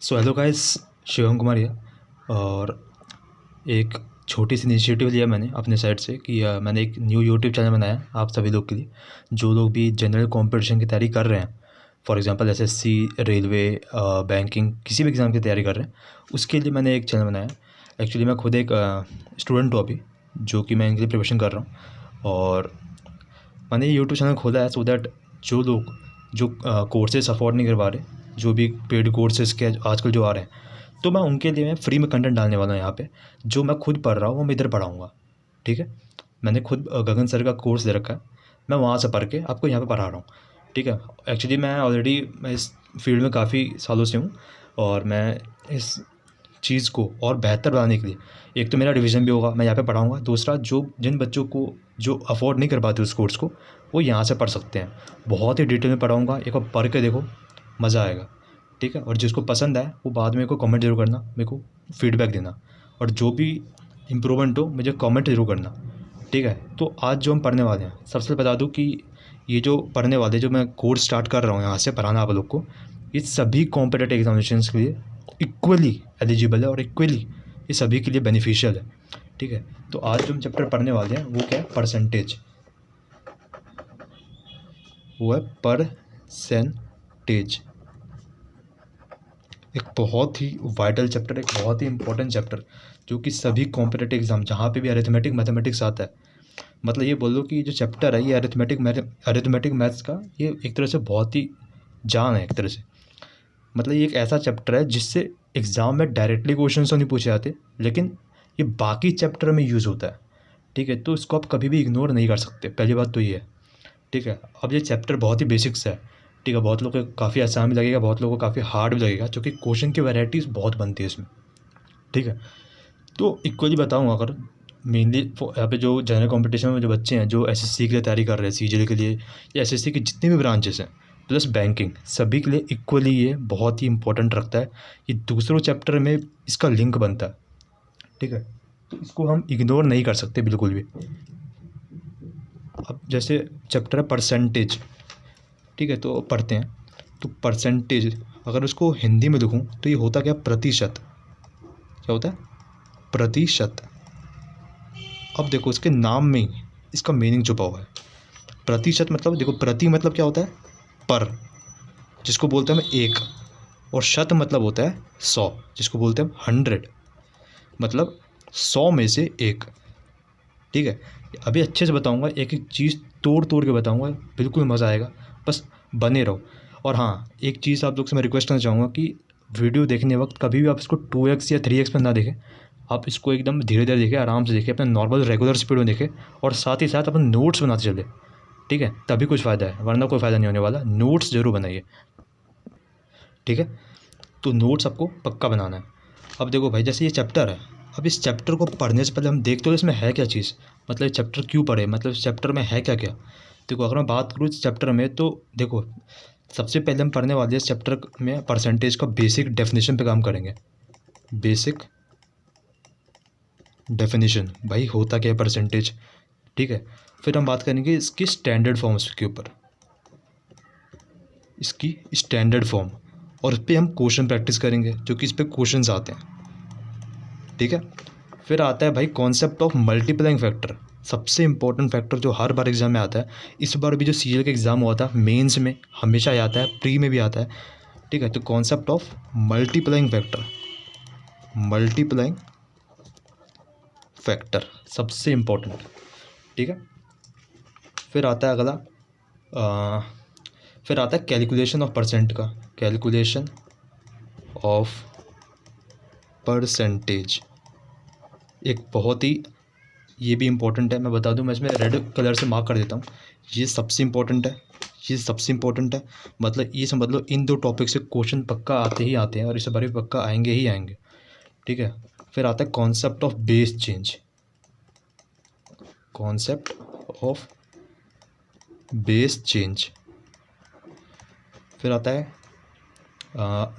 So hello guys, Shivam Kumar ये और एक छोटी सी इनिशिएटिव लिया मैंने अपने साइड से कि मैंने एक न्यू यूट्यूब चैनल बनाया आप सभी लोग के लिए, जो लोग भी जनरल कंपटीशन की तैयारी कर रहे हैं। For example SSC, railway, banking, किसी भी एग्ज़ाम की तैयारी कर रहे हैं, उसके लिए मैंने एक चैनल बनाया। एक्चुअली मैं खुद एक स्टूडेंट हूँ अभी, जो कि मैं इनके लिए प्रिपरेशन कर रहा हूँ। और मैंने ये यूट्यूब चैनल खोला है सो दैट जो लोग जो कोर्सेज अफोर्ड नहीं कर पा रहे, जो भी पेड कोर्सेज के आजकल जो आ रहे हैं, तो मैं उनके लिए मैं फ्री में कंटेंट डालने वाला हूँ यहाँ पे। जो मैं खुद पढ़ रहा हूँ वो मैं इधर पढ़ाऊँगा। ठीक है, मैंने खुद गगन सर का कोर्स दे रखा है, मैं वहाँ से पढ़ के आपको यहाँ पे पढ़ा रहा हूँ। ठीक है, एक्चुअली मैं इस फील्ड में काफ़ी सालों से हूँ और मैं इस चीज़ को और बेहतर बनाने के लिए, एक तो मेरा रिवीजन भी होगा, मैं यहाँ पे पढ़ाऊँगा। दूसरा, जो जिन बच्चों को जो अफोर्ड नहीं कर पाते उस कोर्स को, वो यहाँ से पढ़ सकते हैं। बहुत ही डिटेल में पढ़ाऊँगा, एक बार पढ़ के देखो, मज़ा आएगा। ठीक है, और जिसको पसंद आए वो बाद में मेरे को कमेंट ज़रूर करना, मेरे को फीडबैक देना, और जो भी इम्प्रूवमेंट हो मुझे कमेंट ज़रूर करना। ठीक है, तो आज जो हम पढ़ने वाले हैं, सबसे बता दूँ कि ये जो पढ़ने वाले, जो मैं कोर्स स्टार्ट कर रहा हूँ यहाँ से पढ़ाना आप लोग को, ये सभी कॉम्पिटेटिव एग्जामिनेशंस के लिए इक्वली एलिजिबल है और इक्वली ये सभी के लिए बेनिफिशियल है। ठीक है, तो आज जो हम चैप्टर पढ़ने वाले हैं वो क्या है? परसेंटेज। वो है परसेंटेज, एक बहुत ही वाइटल चैप्टर, एक बहुत ही इंपॉर्टेंट चैप्टर, जो कि सभी कॉम्पिटेटिव एग्जाम जहाँ पे भी अरिथमेटिक मैथमेटिक्स आता है, मतलब ये बोल लो कि जो चैप्टर है ये अरिथमेटिक मैथ्स का ये एक तरह से बहुत ही जान है एक तरह से। मतलब ये एक ऐसा चैप्टर है जिससे एग्ज़ाम में डायरेक्टली क्वेश्चन तो नहीं पूछे जाते, लेकिन ये बाकी चैप्टर में यूज़ होता है। ठीक है, तो इसको आप कभी भी इग्नोर नहीं कर सकते, पहली बात तो ये है। ठीक है, अब ये चैप्टर बहुत ही बेसिक्स है। ठीक है, बहुत लोगों को काफ़ी आसान भी लगेगा, बहुत लोगों को काफ़ी हार्ड भी लगेगा, क्योंकि क्वेश्चन की वैरायटीज़ बहुत बनती है इसमें। ठीक है, तो इक्वली बताऊँ, अगर मेनली यहाँ पे जो जनरल कंपटीशन में जो बच्चे हैं, जो एसएससी के लिए तैयारी कर रहे हैं, सीजीएल के लिए, या एसएससी के जितने भी ब्रांचेस हैं, प्लस बैंकिंग, सभी के लिए इक्वली ये बहुत ही इंपॉर्टेंट रखता है। ये दूसरों चैप्टर में इसका लिंक बनता है। ठीक है, तो इसको हम इग्नोर नहीं कर सकते बिल्कुल भी। अब जैसे चैप्टर है परसेंटेज, ठीक है, तो पढ़ते हैं। तो परसेंटेज अगर उसको हिंदी में लिखूँ तो ये होता क्या? प्रतिशत। क्या होता है? प्रतिशत। अब देखो इसके नाम में ही इसका मीनिंग छुपा हुआ है। प्रतिशत मतलब, देखो, प्रति मतलब क्या होता है? पर, जिसको बोलते हैं हम एक, और शत मतलब होता है 100, जिसको बोलते हैं हम 100, मतलब 100 में से एक। ठीक है, अभी अच्छे से बताऊंगा, एक एक चीज़ तोड़ तोड़ के बताऊंगा, बिल्कुल मज़ा आएगा, बस बने रहो। और हाँ, एक चीज़ आप लोग से मैं रिक्वेस्ट करना चाहूँगा कि वीडियो देखने वक्त कभी भी आप इसको 2x या 3x में ना देखें। आप इसको एकदम धीरे धीरे देखें, आराम से देखें, अपने नॉर्मल रेगुलर स्पीड में देखें, और साथ ही साथ अपने नोट्स बनाते चले। ठीक है, तभी कुछ फ़ायदा है, वरना कोई फ़ायदा नहीं होने वाला। नोट्स ज़रूर बनाइए। ठीक है, तो नोट्स आपको पक्का बनाना है। अब देखो भाई, जैसे ये चैप्टर है, अब इस चैप्टर को पढ़ने से पहले हम देखते हो इसमें है क्या चीज़, मतलब ये चैप्टर क्यों पढ़े, मतलब इस चैप्टर में है क्या क्या। देखो, अगर मैं बात करूँ इस चैप्टर में, तो देखो, सबसे पहले हम पढ़ने वाले इस चैप्टर में परसेंटेज का बेसिक डेफिनेशन पे काम करेंगे। बेसिक डेफिनेशन, भाई होता क्या है परसेंटेज। ठीक है, फिर हम बात करेंगे इसकी स्टैंडर्ड फॉर्म्स के ऊपर, इसकी स्टैंडर्ड फॉर्म, और इस पर हम क्वेश्चन प्रैक्टिस करेंगे, जो कि इस पर क्वेश्चन आते हैं। ठीक है, फिर आता है भाई कॉन्सेप्ट ऑफ मल्टीप्लाइंग फैक्टर, सबसे इंपॉर्टेंट फैक्टर जो हर बार एग्जाम में आता है। इस बार भी जो सीजीएल का एग्ज़ाम हुआ था, मेंस में हमेशा ही आता है, प्री में भी आता है। ठीक है, तो concept of multiplying factor, multiplying factor सबसे इंपॉर्टेंट। ठीक है, फिर आता है अगला, फिर आता है कैलकुलेशन ऑफ परसेंट का, कैलकुलेशन ऑफ परसेंटेज, एक बहुत ही, ये भी इम्पोर्टेंट है। मैं बता दूं, मैं इसमें रेड कलर से मार्क कर देता हूँ, ये सबसे इम्पोर्टेंट है, ये सबसे इम्पोर्टेंट है। मतलब ये समझ लो, इन दो टॉपिक से क्वेश्चन पक्का आते ही आते हैं, और इस बार भी पक्का आएंगे ही आएंगे। ठीक है, फिर आता है concept of base change, concept of base change. फिर आता है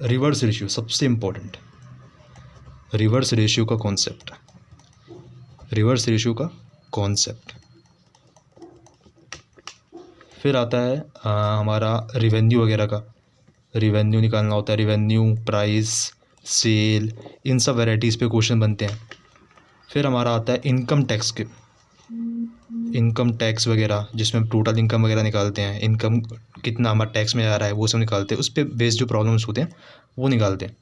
रिवर्स रेशियो, सबसे इम्पोर्टेंट, रिवर्स रेशियो का कॉन्सेप्ट, रिवर्स रेशियो का कॉन्सेप्ट। फिर आता है हमारा रिवेन्यू वगैरह का, रिवेन्यू निकालना होता है, रिवेन्यू, प्राइस, सेल, इन सब वैरायटीज़ पे क्वेश्चन बनते हैं। फिर हमारा आता है इनकम टैक्स के, इनकम टैक्स वगैरह, जिसमें टोटल इनकम वगैरह निकालते हैं, इनकम कितना हमारा टैक्स में आ रहा है वो सब निकालते हैं, उस पर बेस्ड जो प्रॉब्लम्स होते हैं वो निकालते हैं।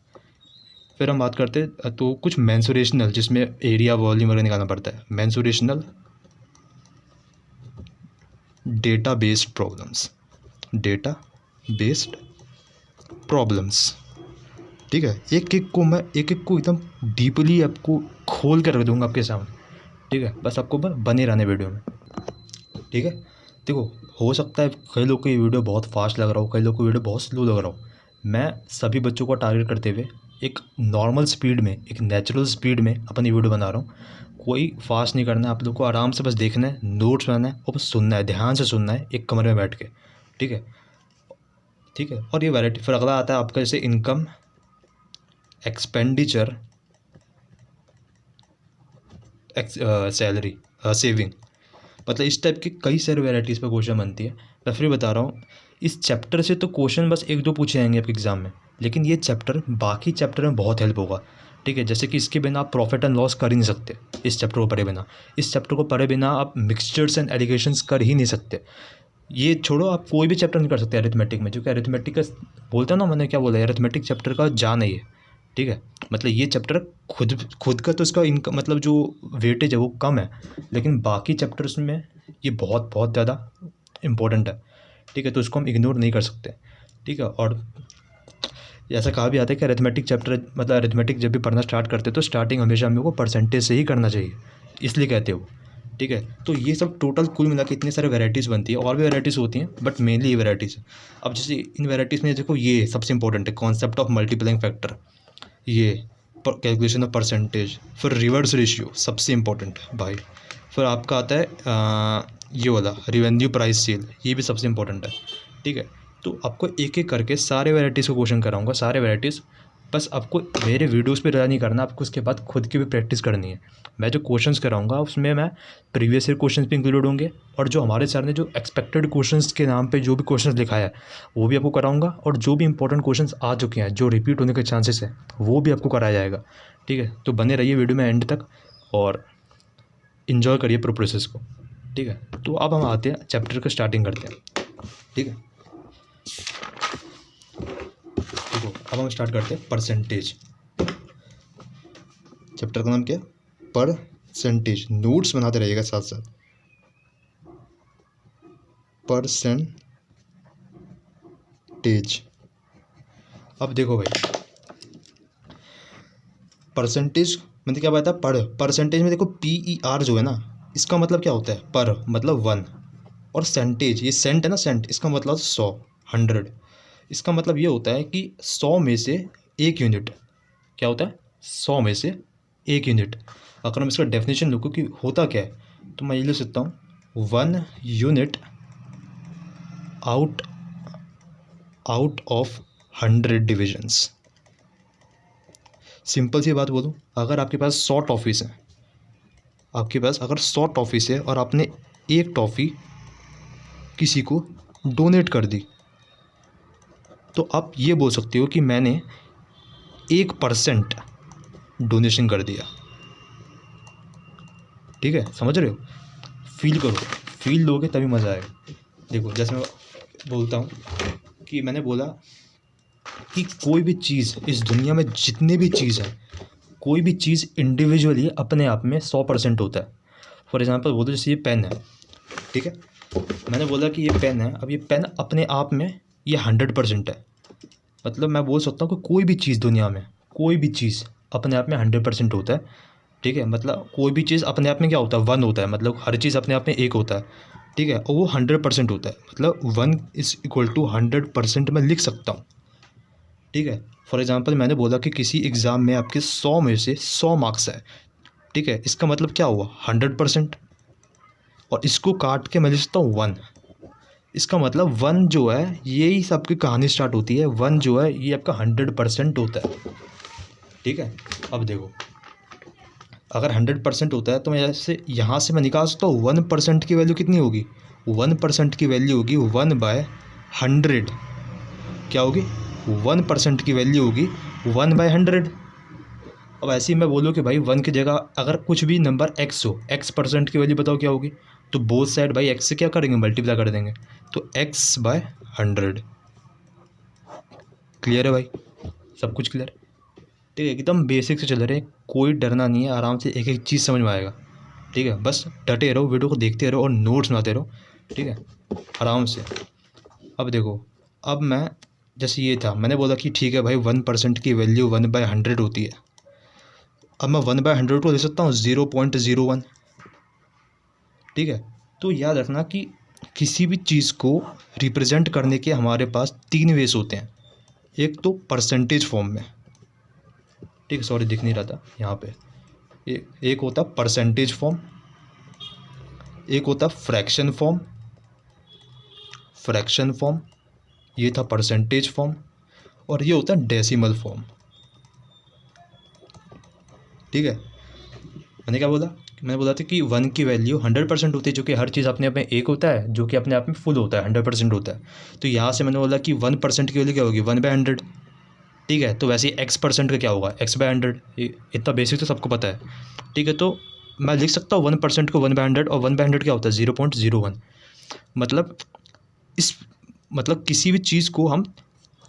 फिर हम बात करते हैं तो कुछ मेंसुरेशनल, जिसमें एरिया, वॉल्यूम वगैरह निकालना पड़ता है। Mensurational, data based problems, data based problems, ठीक है। एक एक को एकदम डीपली आपको खोल कर रख दूंगा आपके सामने, ठीक है। बस आपको बने रहने वीडियो में, ठीक है। देखो, हो सकता है कई लोग को ये वीडियो बहुत फास्ट लग रहा हो, कई लोग को वीडियो बहुत स्लो लग रहा हो। मैं सभी बच्चों को टारगेट करते हुए एक नॉर्मल स्पीड में, एक नेचुरल स्पीड में अपनी वीडियो बना रहा हूँ। कोई फास्ट नहीं करना है, आप लोग को आराम से बस देखना है, नोट्स बनाना है और बस सुनना है, ध्यान से सुनना है एक कमरे में बैठ के, ठीक है, ठीक है। और ये वैरायटी, फिर अगला आता है आपका जैसे इनकम, एक्सपेंडिचर, सैलरी, सेविंग, मतलब इस टाइप की कई सारी वैरायटीज़ पे क्वेश्चन बनती है। मैं फिर बता रहा हूँ, इस चैप्टर से तो क्वेश्चन बस एक दो पूछे जाएंगे आपके एग्ज़ाम में, लेकिन ये चैप्टर बाकी चैप्टर में बहुत हेल्प होगा, ठीक है। जैसे कि इसके बिना आप प्रॉफिट एंड लॉस कर ही नहीं सकते, इस चैप्टर को पढ़े बिना, इस चैप्टर को पढ़े बिना आप मिक्सचर्स एंड एलिगेशंस कर ही नहीं सकते। ये छोड़ो, आप कोई भी चैप्टर नहीं कर सकते अरिथमेटिक में, क्योंकि अरिथमेटिक का बोलता ना, मैंने क्या बोला, अरिथमेटिक चैप्टर का जान है ये, ठीक है। मतलब ये चैप्टर खुद का तो इसका इनकम, मतलब जो वेटेज है वो कम है, लेकिन बाकी चैप्टर्स में ये बहुत बहुत ज़्यादा इम्पोर्टेंट है, ठीक है। तो इसको हम इग्नोर नहीं कर सकते, ठीक है। और ऐसा कहा भी आता है कि अरिथमेटिक चैप्टर, मतलब अरिथमेटिक जब भी पढ़ना स्टार्ट करते हैं तो स्टार्टिंग हमेशा हम लोग को परसेंटेज से ही करना चाहिए, इसलिए कहते हो, ठीक है। तो ये सब टोटल कुल मिला के इतने सारे वैरायटीज़ बनती है, और भी वैरायटीज़ होती हैं बट मेनली ये वैरायटीज़ है। अब जैसे इन वैरायटीज़ में देखो, ये सबसे इंपॉर्टेंट है, कॉन्सेप्ट ऑफ मल्टीप्लाइंग फैक्टर, ये कैलकुलेशन ऑफ परसेंटेज, फिर रिवर्स रेशियो सबसे इम्पोर्टेंट है भाई। फिर आपका आता है ये वाला रिवेन्यू, प्राइस, सेल, ये भी सबसे इम्पोर्टेंट है, ठीक है। तो आपको एक एक करके सारे वैरायटीज़ को क्वेश्चन कराऊंगा, सारे वैरायटीज़। बस आपको मेरे वीडियोस पे रहा नहीं करना, आपको उसके बाद खुद की भी प्रैक्टिस करनी है। मैं जो क्वेश्चंस कराऊंगा उसमें मैं प्रीवियस ईयर क्वेश्चंस भी इंक्लूड होंगे, और जो हमारे सर ने जो एक्सपेक्टेड क्वेश्चंस के नाम पे जो भी क्वेश्चंस लिखाया है वो भी आपको कराऊंगा, और जो भी इंपॉर्टेंट क्वेश्चंस आ चुके हैं, जो रिपीट होने के चांसेस है, वो भी आपको कराया जाएगा, ठीक है। तो बने रहिए वीडियो में एंड तक और इन्जॉय करिए पूरे प्रोसेस को, ठीक है। तो अब हम आते हैं चैप्टर को स्टार्टिंग करते हैं, ठीक है। देखो, अब हम स्टार्ट करते हैं परसेंटेज। चैप्टर का नाम क्या है? परसेंटेज। नोट्स बनाते रहिएगा साथ साथ। परसेंटेज। अब देखो भाई, परसेंटेज मतलब क्या बात है, परसेंटेज में देखो PER जो है ना, इसका मतलब क्या होता है, पर मतलब 1, और सेंटेज, ये सेंट है ना, सेंट, इसका मतलब 100, 100। इसका मतलब ये होता है कि 100 में से 1 यूनिट, क्या होता है, 100 में से 1 यूनिट। अगर हम इसका डेफिनेशन लिखो कि होता क्या है, तो मैं ये लिख सकता हूँ, 1 unit out of 100 divisions. Simple सी बात बोलूँ, अगर आपके पास 100 टॉफ़ीज़ हैं, आपके पास अगर 100 टॉफ़ीज़ है और आपने एक टॉफ़ी किसी को डोनेट कर दी, तो आप ये बोल सकते हो कि मैंने 1% डोनेशन कर दिया, ठीक है। समझ रहे हो? फील करो, फील लोगे तभी मज़ा आएगा। देखो, जैसे मैं बोलता हूँ कि मैंने बोला कि कोई भी चीज़ इस दुनिया में, जितनी भी चीज़ है, कोई भी चीज़ इंडिविजुअली अपने आप में 100% होता है। फॉर एग्ज़ाम्पल बोलो, जैसे ये पेन है, ठीक है, मैंने बोला कि ये पेन है, अब ये पेन अपने आप में ये 100% है। मतलब मैं बोल सकता हूँ कि कोई भी चीज़ दुनिया में, कोई भी चीज़ अपने आप में 100% होता है, ठीक है। मतलब कोई भी चीज़ अपने आप में क्या होता है, 1 होता है, मतलब हर चीज़ अपने आप में 1 होता है, ठीक है, और वो 100% होता है, मतलब 1 = 100% मैं लिख सकता हूँ, ठीक है। फॉर एग्ज़ाम्पल मैंने बोला कि किसी एग्ज़ाम में आपके 100 में से 100 मार्क्स है, ठीक है, इसका मतलब क्या हुआ, 100%। और इसको काट के मैं लिख सकता हूँ 1, इसका मतलब 1 जो है, यही सबकी कहानी स्टार्ट होती है, 1 जो है ये आपका 100% होता है, ठीक है। अब देखो, अगर 100% होता है तो मैं जैसे यहाँ से मैं निकाल सकता हूँ 1% की वैल्यू कितनी होगी, 1% की वैल्यू होगी 1/100, क्या होगी, 1% की वैल्यू होगी 1/100। अब ऐसे ही मैं बोलूँ कि भाई 1 की जगह अगर कुछ भी नंबर x हो, x% की वैल्यू बताओ क्या होगी, तो बोथ साइड भाई x से क्या करेंगे, मल्टीप्लाई कर देंगे, तो x/100। क्लियर है भाई, सब कुछ क्लियर। ठीक है, एकदम बेसिक से चल रहे हैं, कोई डरना नहीं है, आराम से एक एक चीज़ समझ में आएगा। ठीक है, बस डटे रहो, वीडियो को देखते रहो और नोट्स बनाते रहो। ठीक है, आराम से। अब देखो, अब मैं जैसे ये था, मैंने बोला कि ठीक है भाई 1% की वैल्यू 1/100 होती है। अब मैं 1/100 को ले सकता हूँ 0.01। ठीक है, तो याद रखना कि किसी भी चीज़ को रिप्रेजेंट करने के हमारे पास 3 वेज होते हैं। एक तो परसेंटेज फॉर्म में, ठीक है, सॉरी दिख नहीं रहा था यहाँ पे, एक होता परसेंटेज फॉर्म, एक होता फ्रैक्शन फॉर्म, ये था परसेंटेज फॉर्म, और ये होता है डेसिमल फॉर्म। ठीक है, मैंने क्या बोला, मैंने बोला था कि 1 की वैल्यू 100% होती है, जो कि हर चीज़ अपने आप में एक होता है, जो कि अपने आप में फुल होता है, 100% होता है। तो यहाँ से मैंने बोला कि 1% की वैल्यू क्या होगी, 1/100। ठीक है, तो वैसे ही x% का क्या होगा, x/100। इतना बेसिक तो सबको पता है। ठीक है, तो मैं लिख सकता हूँ 1% को 1/100, और 1/100 क्या होता है 0.01। मतलब इस मतलब किसी भी चीज़ को हम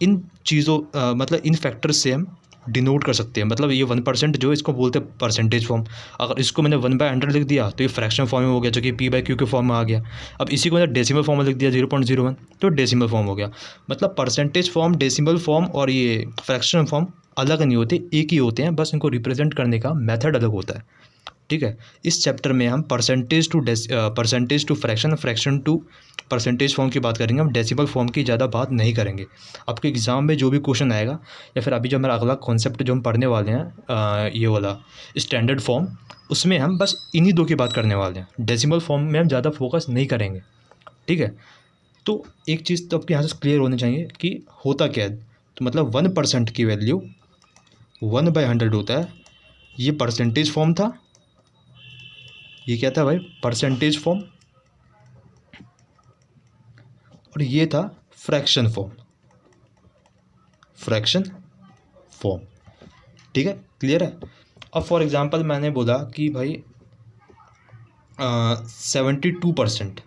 इन चीज़ों मतलब इन फैक्टर्स से हम डिनोट कर सकते हैं। मतलब ये 1% जो इसको बोलते हैं परसेंटेज फॉर्म, अगर इसको मैंने 1/100 लिख दिया तो ये फ्रैक्शन फॉर्म में हो गया, जो कि p/q के फॉर्म में आ गया। अब इसी को मैंने डेसिमल फॉर्म में लिख दिया 0.01, तो डेसिमल फॉर्म हो गया। मतलब परसेंटेज फॉर्म, डेसिमल फॉर्म और ये फ्रैक्शन फॉर्म अलग नहीं होते, एक ही होते हैं, बस इनको रिप्रेजेंट करने का मेथड अलग होता है। ठीक है, इस चैप्टर में हम percentage to fraction, fraction to percentage form की बात करेंगे, हम डेसिमल फॉर्म की ज़्यादा बात नहीं करेंगे। आपके एग्ज़ाम में जो भी क्वेश्चन आएगा, या फिर अभी जो हमारा अगला कॉन्सेप्ट जो हम पढ़ने वाले हैं, ये वाला स्टैंडर्ड फॉर्म, उसमें हम बस इन्हीं दो की बात करने वाले हैं। डेसिमल फॉर्म में हम ज़्यादा फोकस नहीं करेंगे। ठीक है, तो एक चीज़ तो आपके यहाँ से क्लियर होनी चाहिए कि होता क्या है। तो मतलब 1% की वैल्यू 1/100 होता है, ये परसेंटेज फॉर्म था, ये क्या था भाई, परसेंटेज फॉर्म, और ये था फ्रैक्शन फॉर्म। ठीक है, क्लियर है। अब फॉर एग्जांपल मैंने बोला कि भाई 72%,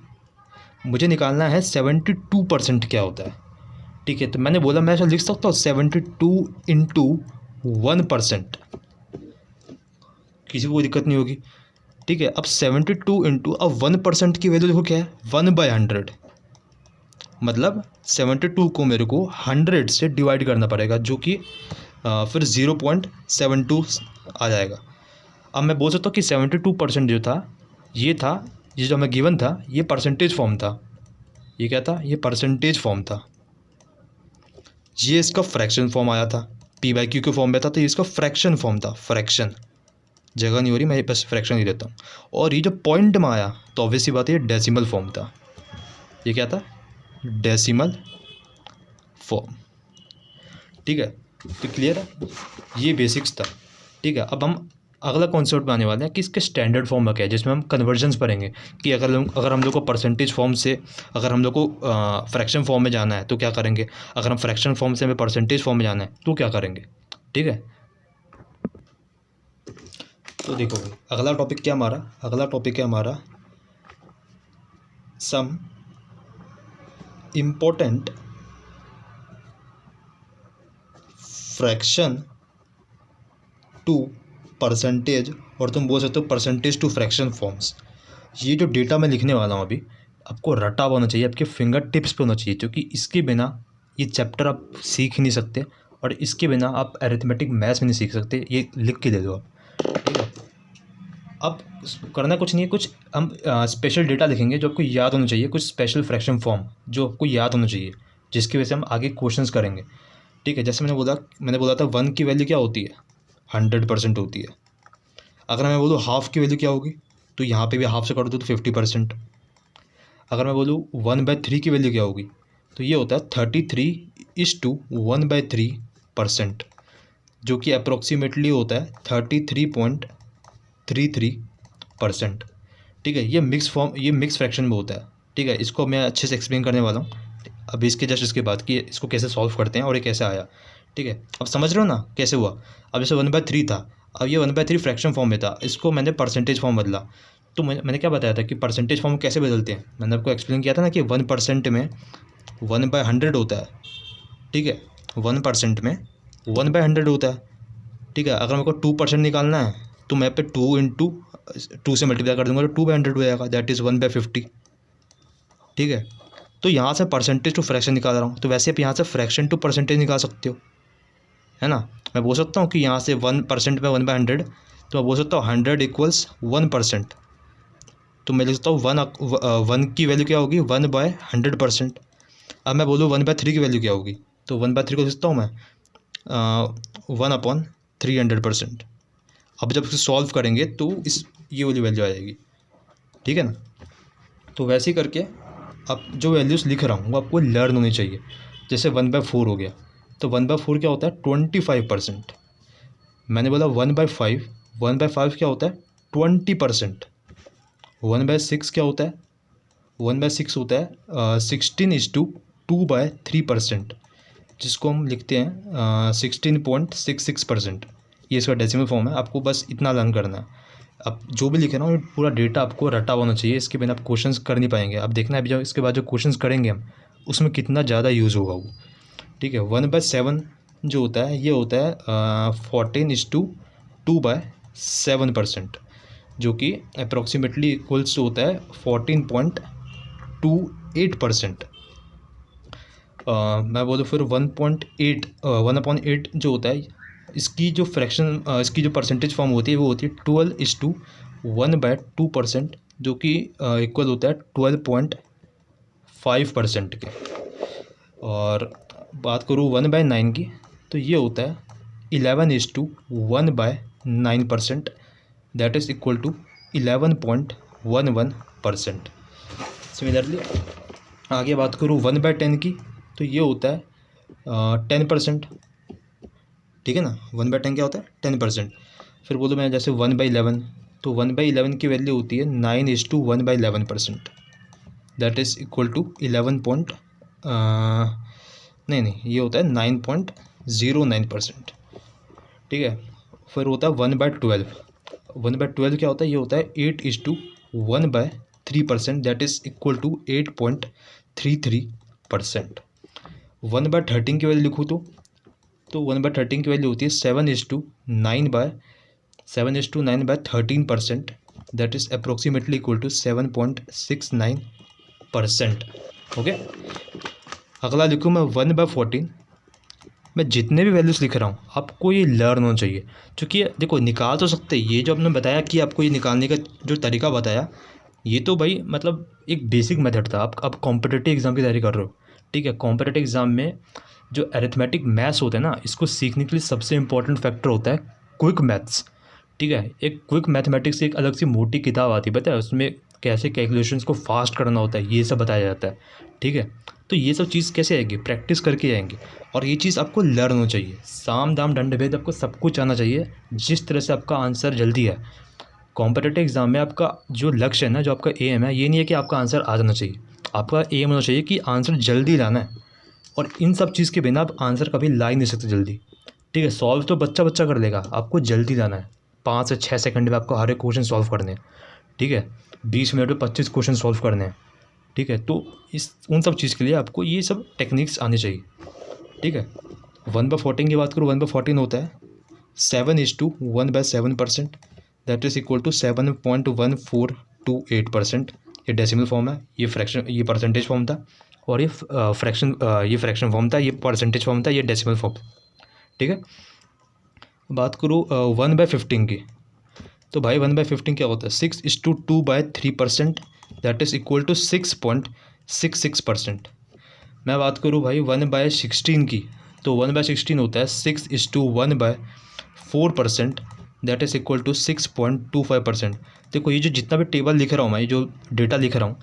मुझे निकालना है 72% क्या होता है। ठीक है, तो मैंने बोला मैं ऐसा लिख सकता हूँ 72 इंटू 1%, किसी को कोई दिक्कत नहीं होगी। ठीक है, अब 72 इंटू, अब 1% की वैल्यू देखो क्या है, 1/100। मतलब 72 को मेरे को 100 से डिवाइड करना पड़ेगा, जो कि फिर 0.72 आ जाएगा। अब मैं बोल सकता हूँ कि 72% जो था, ये जो हमें गिवन था, ये परसेंटेज फॉर्म था। ये क्या था, ये परसेंटेज फॉर्म था। ये इसका फ्रैक्शन फॉर्म आया था, p/q के फॉर्म में था, तो ये इसका फ्रैक्शन फॉर्म था। फ्रैक्शन जगह नहीं हो रही, मैं बस फ्रैक्शन ही देता हूँ। और ये जो पॉइंट में आया, तो ऑब्वियसली बात है, ये डेसिमल फॉर्म था। ये क्या था, डेसिमल फॉर्म। ठीक है, तो क्लियर है, ये बेसिक्स था। ठीक है, अब हम अगला कॉन्सेप्ट में आने वाले हैं कि इसके स्टैंडर्ड फॉर्म में क्या है, जिसमें हम कन्वर्जन्स पढ़ेंगे कि अगर हम लोग को परसेंटेज फॉर्म से, अगर हम लोग को फ्रैक्शन फॉर्म में जाना है तो क्या करेंगे, अगर हम फ्रैक्शन फॉर्म से हमें परसेंटेज फॉर्म में जाना है तो क्या करेंगे। ठीक है, तो देखो भाई, अगला टॉपिक है हमारा some important fraction to percentage, और तुम बोल सकते हो परसेंटेज टू फ्रैक्शन फॉर्म्स। ये जो डेटा मैं लिखने वाला हूँ अभी, आपको रटा हुआ होना चाहिए, आपके फिंगर टिप्स पे होना चाहिए, क्योंकि इसके बिना ये चैप्टर आप सीख नहीं सकते, और इसके बिना आप अरिथमेटिक मैथ्स में नहीं सीख सकते। ये लिख के दे दो आप। ठीक है, अब करना कुछ नहीं है, कुछ हम स्पेशल डेटा लिखेंगे जो आपको याद होना चाहिए, कुछ स्पेशल फ्रैक्शन फॉर्म जो आपको याद होना चाहिए, जिसकी वजह से हम आगे क्वेश्चंस करेंगे। ठीक है, जैसे मैंने बोला था 1 की वैल्यू क्या होती है, 100% होती है। अगर मैं बोलूँ हाफ़ की वैल्यू क्या होगी, तो यहाँ पे भी हाफ से कर दो तो 50%। अगर मैं बोलूँ 1/3 की वैल्यू क्या होगी, तो ये होता है 33:1/3%, जो कि अप्रोक्सीमेटली होता है 33.33%। ठीक है, ये मिक्स फ्रैक्शन में होता है। ठीक है, इसको मैं अच्छे से एक्सप्लेन करने वाला हूँ। अभी इसके जस्ट इसके बाद कि इसको कैसे सॉल्व करते हैं और ये कैसे आया, ठीक है। अब समझ रहे हो ना कैसे हुआ। अब जैसे 1/3 था, अब ये 1/3 फ्रैक्शन फॉर्म में था, इसको मैंने परसेंटेज फॉर्म बदला। तो मैंने क्या बताया था कि परसेंटेज फॉर्म कैसे बदलते हैं, मैंने आपको एक्सप्लेन किया था ना कि 1% में 1/100 होता है, ठीक है। 1% में 1/100 होता है, ठीक है। अगर मेरे को 2% निकालना है तो मैं पे 2 से मल्टीप्लाई कर दूंगा तो 2/100 हो जाएगा, दैट इज़ 1/50, ठीक है। तो यहाँ से परसेंटेज टू फ्रैक्शन निकाल रहा हूँ, तो वैसे आप यहाँ से फ्रैक्शन टू परसेंटेज निकाल सकते हो, है ना। मैं बोल सकता हूँ कि यहाँ से 1% में 1/100, तो मैं बोल सकता हूँ 100 = 1%। तो मैं लिख सकता हूँ 1 की वैल्यू क्या होगी, 1/100%। अब मैं बोलूँ 1/3 की वैल्यू क्या होगी, तो 1/3 को लिख सकता हूँ मैं 1/300%। अब जब इसे सॉल्व करेंगे तो ये वाली वैल्यू आ जाएगी, ठीक है ना। तो वैसे ही करके अब जो वैल्यूज़ लिख रहा हूँ वो आपको लर्न होनी चाहिए। जैसे 1/4 हो गया, तो 1/4 क्या होता है, 25%। मैंने बोला 1/5, 1/5 क्या होता है, 20%। 1/6 क्या होता है, 1/6 होता है 16:2/3%, जिसको हम लिखते हैं 16.66%। ये इसका डेसिमल फॉर्म है, आपको बस इतना लर्न करना है। अब जो भी लिखे ना वो पूरा डेटा आपको रटा होना चाहिए, इसके बिना आप क्वेश्चंस कर नहीं पाएंगे। अब देखना है अभी जो इसके बाद जो क्वेश्चंस करेंगे हम उसमें कितना ज़्यादा यूज़ होगा वो, ठीक है। 1/7 जो होता है ये होता है 14:2/7%, जो कि अप्रॉक्सीमेटली इक्वल्स होता है 14.28%। मैं बोलूँ फिर 1/8 जो होता है, इसकी जो फ्रैक्शन इसकी जो परसेंटेज फॉर्म होती है वो होती है 12:1/2%, जो कि इक्वल होता है 12.5% के। और बात करूँ 1/9 की, तो ये होता है 11:1/9%, that is equal to 11.11%। Similarly आगे बात करूँ 1/10 की, तो ये होता है 10%, ठीक है ना। 1/10 क्या होता है, 10%। फिर बोलो मैं जैसे 1/11, तो 1/11 की वैल्यू होती है 9:1/11%, दैट इज़ इक्वल टू 11 नहीं ये होता है 9.09%, ठीक है। फिर होता है 1/12, 1/12 क्या होता है, ये होता है 8:1/3%, दैट इज़ इक्वल टू 8.33%। 1/13 की वैल्यू लिखूँ तो 1/13 की वैल्यू होती है 7:9/13%, that is approximately equal to 7.69%, okay. अगला लिखूँ मैं 1/14। मैं जितने भी वैल्यूज़ लिख रहा हूँ आपको ये लर्न होना चाहिए, क्योंकि देखो निकाल तो सकते हैं, ये जो आपने बताया कि आपको ये निकालने का जो तरीका बताया ये तो भाई मतलब एक बेसिक मेथड था। आप कॉम्पिटिटिव एग्ज़ाम की तैयारी कर रहे हो, ठीक है। कॉम्पिटिटिव एग्ज़ाम में जो अरिथमेटिक मैथ्स होते हैं ना, इसको सीखने के लिए सबसे इंपॉर्टेंट फैक्टर होता है क्विक मैथ्स, ठीक है। एक क्विक मैथमेटिक्स एक अलग सी मोटी किताब आती है, पता है, उसमें कैसे कैलकुलेशंस को फास्ट करना होता है ये सब बताया जाता है, ठीक है। तो ये सब चीज़ कैसे आएगी, प्रैक्टिस करके आएंगे, और ये चीज़ आपको लर्न होना चाहिए। साम दाम दंड भेद आपको सब कुछ आना चाहिए, जिस तरह से आपका आंसर जल्दी है। कॉम्पिटिटिव एग्ज़ाम में आपका जो लक्ष्य है ना, जो आपका एम है, ये नहीं है कि आपका आंसर आ जाना चाहिए, आपका एम होना चाहिए कि आंसर जल्दी लाना है। और इन सब चीज़ के बिना आप आंसर कभी ला ही नहीं सकते जल्दी, ठीक है। सॉल्व तो बच्चा कर लेगा, आपको जल्दी लाना है। 5 से 6 सेकंड में आपको हर एक क्वेश्चन सॉल्व करने हैं, ठीक है। 20 मिनट में 25 क्वेश्चन सॉल्व करने हैं, ठीक है। तो उन सब चीज़ के लिए आपको ये सब टेक्निक्स आनी चाहिए, ठीक है। 1/14 की बात करूँ, 1/14 होता है 7:1/7%, दैट इज़ इक्वल टू 7.1428%। ये डेसिमल फॉर्म है, ये परसेंटेज फॉर्म था, और ये फ्रैक्शन फॉर्म था, ये परसेंटेज फॉर्म था, ये डेसिमल फॉर्म, ठीक है। बात करूँ 1/15 की, तो भाई 1/15 क्या होता है, 6:2/3%, दैट इज़ इक्वल टू 6.66%। मैं बात करूँ भाई 1/16 की, तो 1/16 होता है 6:1/4%, दैट इज़ इक्वल टू 6.25%। देखो ये जो जितना भी टेबल लिख रहा हूँ मैं, ये जो डेटा लिख रहा हूँ,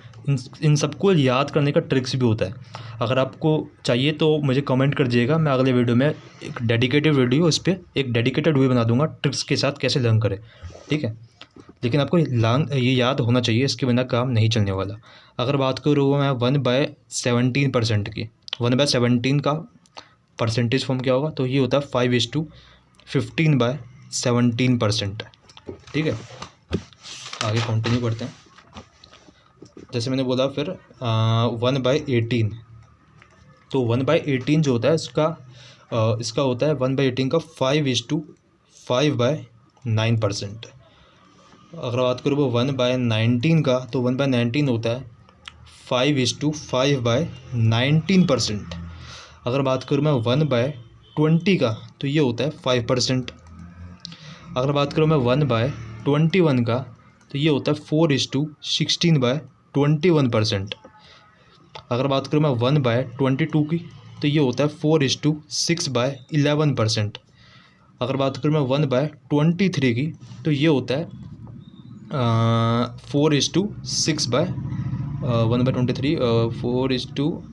इन सबको याद करने का ट्रिक्स भी होता है। अगर आपको चाहिए तो मुझे कमेंट कर दीजिएगा, मैं अगले वीडियो में एक डेडिकेटेड वीडियो, इस पर एक डेडिकेटेड वीडियो बना दूंगा ट्रिक्स के साथ कैसे लर्न करें, ठीक है। लेकिन आपको ये याद होना चाहिए, इसके बिना काम नहीं चलने वाला। अगर बात करूँ मैं 1/17% की, 1/17 का परसेंटेज फॉर्म क्या होगा, तो ये होता है 5:15/17%। ठीक है, आगे कंटिन्यू करते हैं। जैसे मैंने बोला फिर 1/18, तो 1/18 जो होता है इसका होता है 1/18 का 5:5/9%। अगर बात करूँ वो 1/19 का, तो 1/19 होता है 5:5/19%। अगर बात करूँ मैं 1/20 का, तो ये होता है 5%। अगर बात करूँ मैं 1/21 का, तो ये होता है 4:16/21%। अगर बात करूँ मैं 1/22 की, तो ये होता है 4:6/11%। अगर बात करूँ मैं 1/23 की, तो ये होता है 4:6/1/23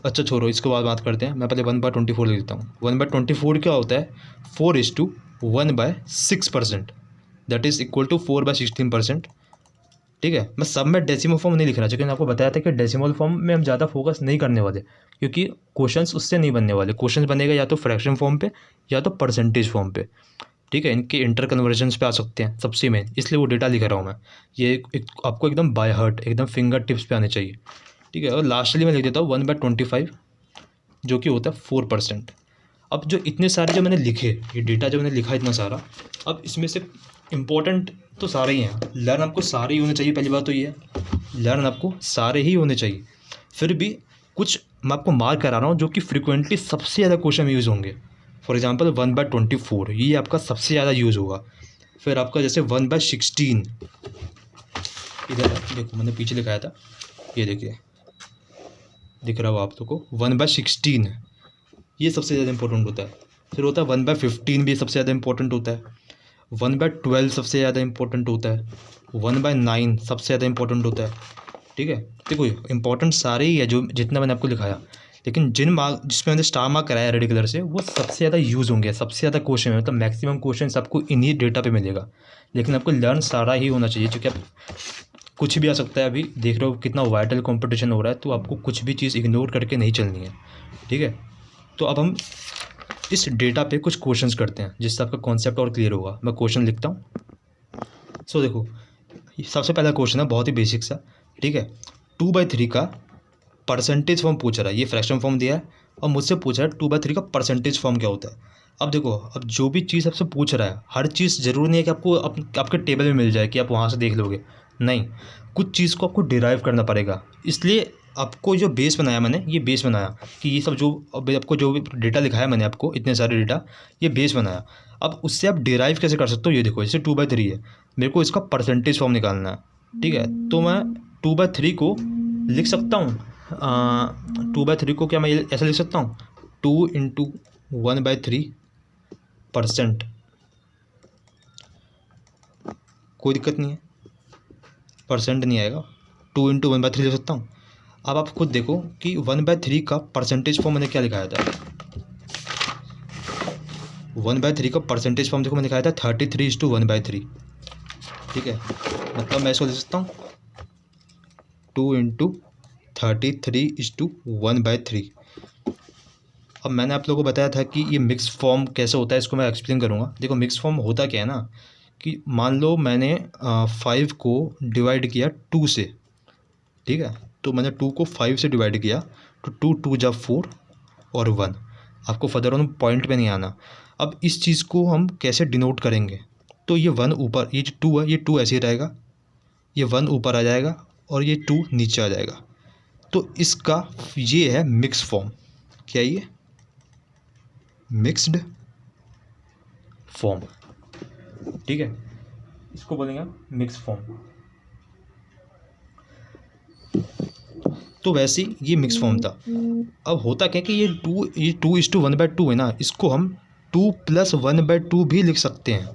अच्छा छोड़ो, इसके बाद बात करते हैं। मैं पहले 1/24 लिख देता हूँ। 1/24 क्या होता है 4:1/6%, दैट इज़ इक्वल टू 4/16%। ठीक है, मैं सब में डेसिमल फॉर्म नहीं लिख रहा, क्योंकि मैंने आपको बताया था कि डेसिमल फॉर्म में हम ज़्यादा फोकस नहीं करने वाले, क्योंकि क्वेश्चंस उससे नहीं बनने वाले। क्वेश्चंस बनेगा या तो फ्रैक्शन फॉर्म पे या तो परसेंटेज फॉर्म पे। ठीक है, इनके इंटर कन्वर्जन्स पे आ सकते हैं सबसे मेन, इसलिए वो डेटा लिख रहा हूँ मैं। ये आपको एकदम बाय हार्ट, एकदम फिंगर टिप्स पे आने चाहिए। ठीक है, और लास्टली मैं लिख देता हूँ 1/25, जो कि होता है 4%। अब जो इतने सारे जो मैंने लिखे, ये डेटा जो मैंने लिखा इतना सारा, अब इसमें से इम्पोर्टेंट तो सारे ही हैं। लर्न आपको सारे ही होने चाहिए, पहली बात तो ये है, लर्न आपको सारे ही होने चाहिए। फिर भी कुछ मैं आपको मार्क करा रहा हूँ जो कि फ्रिक्वेंटली सबसे ज़्यादा क्वेश्चन यूज़ होंगे। फॉर एग्जांपल 1/24 ये आपका सबसे ज़्यादा यूज़ होगा। फिर आपका जैसे 1/16, इधर देखो मैंने पीछे लिखाया था, ये देखिए दिख रहा हो आप लोग को, 1/16 ये सबसे ज़्यादा इंपॉर्टेंट होता है। फिर होता है 1/15 भी सबसे ज़्यादा इंपॉर्टेंट होता है। 1/12 सबसे ज़्यादा इंपॉर्टेंट होता है। 1/9 सबसे ज़्यादा इंपॉर्टेंट होता है। ठीक है, देखो इंपॉर्टेंट सारे ही है जो जितना मैंने आपको लिखाया, लेकिन जिसमें मैंने स्टार मार्क कराया रेड कलर से, वो सबसे ज़्यादा यूज़ होंगे, सबसे ज़्यादा क्वेश्चन है, मतलब मैक्सिमम क्वेश्चन आपको इन्हीं डेटा पे मिलेगा। लेकिन आपको लर्न सारा ही होना चाहिए, क्योंकि आप कुछ भी आ सकता है। अभी देख रहे हो कितना वाइटल कंपटीशन हो रहा है, तो आपको कुछ भी चीज़ इग्नोर करके नहीं चलनी है। ठीक है, तो अब हम इस डेटा पे कुछ क्वेश्चंस करते हैं, जिससे आपका कॉन्सेप्ट और क्लियर होगा। मैं क्वेश्चन लिखता हूँ। सो देखो, सबसे पहला क्वेश्चन है बहुत ही बेसिक सा। ठीक है, 2/3 का परसेंटेज फॉर्म पूछ रहा है। ये फ्रैक्शन फॉर्म दिया है और मुझसे पूछ रहा है 2/3 का परसेंटेज फॉर्म क्या होता है। अब देखो, अब जो भी चीज़ आपसे पूछ रहा है, हर चीज़ ज़रूरी नहीं है कि आपको आपके टेबल में मिल जाए कि आप वहाँ से देख लोगे। नहीं, कुछ चीज़ को आपको डिराइव करना पड़ेगा। इसलिए आपको जो बेस बनाया मैंने, ये बेस बनाया कि ये सब जो अभी आपको जो भी डेटा लिखाया मैंने आपको, इतने सारे डेटा, ये बेस बनाया। अब उससे आप डिराइव कैसे कर सकते हो, ये देखो, जैसे 2/3 है, मेरे को इसका परसेंटेज फॉर्म निकालना है। ठीक है, तो मैं 2/3 को लिख सकता हूँ, 2/3 को क्या मैं ऐसा लिख सकता हूँ, 2 × 1/3%। कोई दिक्कत नहीं है, परसेंट नहीं आएगा, 2 × 1/3 लिख सकता हूँ। अब आप खुद देखो कि 1/3 का परसेंटेज फॉर्म मैंने क्या लिखाया था। 1/3 का परसेंटेज फॉर्म देखो मैंने लिखाया था 33:1/3। ठीक है, मतलब मैं इसको लिख सकता हूँ 2 × 33:1/3। अब मैंने आप लोगों को बताया था कि ये मिक्स फॉर्म कैसे होता है, इसको मैं एक्सप्लेन करूँगा। देखो मिक्स फॉर्म होता क्या है ना, कि मान लो मैंने 5 को डिवाइड किया 2 से। ठीक है, तो मैंने 2 को 5 से डिवाइड किया, तो 2 × 2 = 4 और 1। आपको फर्दर ऑन पॉइंट पे नहीं आना। अब इस चीज़ को हम कैसे डिनोट करेंगे, तो ये 1 ऊपर, ये जो 2 है, ये 2 ऐसे ही रहेगा, ये 1 ऊपर आ जाएगा और ये 2 नीचे आ जाएगा। तो इसका ये है मिक्स फॉर्म। क्या ये मिक्स्ड फॉर्म? ठीक है, इसको बोलेंगे मिक्स फॉर्म। तो वैसे ये मिक्स फॉर्म था। अब होता क्या कि ये 2:1/2 है ना, इसको हम 2 + 1/2 भी लिख सकते हैं।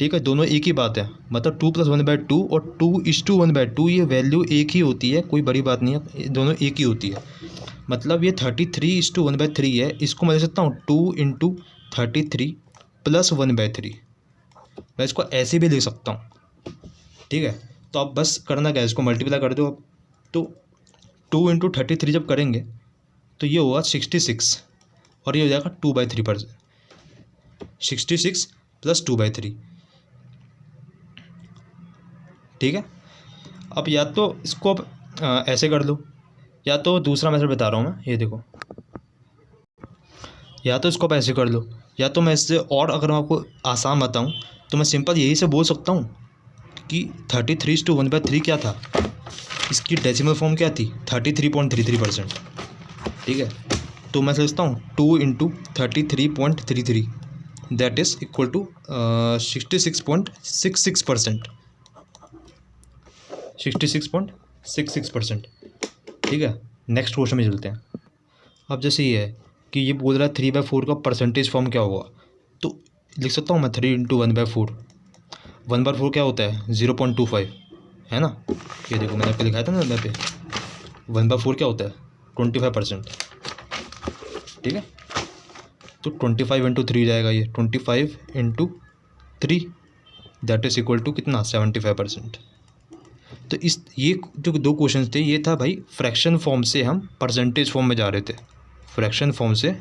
ठीक है, दोनों एक ही बात है, मतलब 2 + 1/2 और 2:1/2 ये वैल्यू एक ही होती है, कोई बड़ी बात नहीं है, दोनों एक ही होती है। मतलब ये 33:1/3 है, इसको मैं लिख सकता हूँ 2 × 33 + 1/3। मैं इसको ऐसे भी लिख सकता हूँ, ठीक है। तो अब बस करना क्या है, इसको मल्टीप्लाई कर दो अब। तो 2 × 33 जब करेंगे तो ये होगा 66 और ये हो जाएगा 2/3%। 66 + 2/3, ठीक है। अब या तो इसको अब ऐसे कर लो, या तो दूसरा मेथड बता रहा हूँ मैं, ये देखो, या तो इसको आप ऐसे कर लो, या तो मैं इससे और अगर मैं आपको आसान बताऊँ तो मैं सिंपल यही से बोल सकता हूँ कि 33:1/3 क्या था, इसकी डेसिमल फॉर्म क्या थी, 33.33%, ठीक है। तो मैं सोचता हूँ 2 × 33.33 दैट इज़ इक्वल टू 66.66%, 66.66%, ठीक है। नेक्स्ट क्वेश्चन में चलते हैं। अब जैसे ये है कि ये बोल रहा है 3/4 का परसेंटेज फॉर्म क्या होगा, तो लिख सकता हूँ मैं 3 × 1/4। 1/4 क्या होता है, 0.25, है ना। ये देखो मैंने आपको लिखाया था ना मैं पे, 1/4 क्या होता है, 25%, ठीक है। तो 25 × 3 जाएगा, ये 25 × 3 दैट इज़ इक्वल टू कितना, 75%। तो इस ये जो दो क्वेश्चन थे ये था भाई फ्रैक्शन फॉर्म से हम परसेंटेज फॉर्म में जा रहे थे, फ्रैक्शन फॉर्म से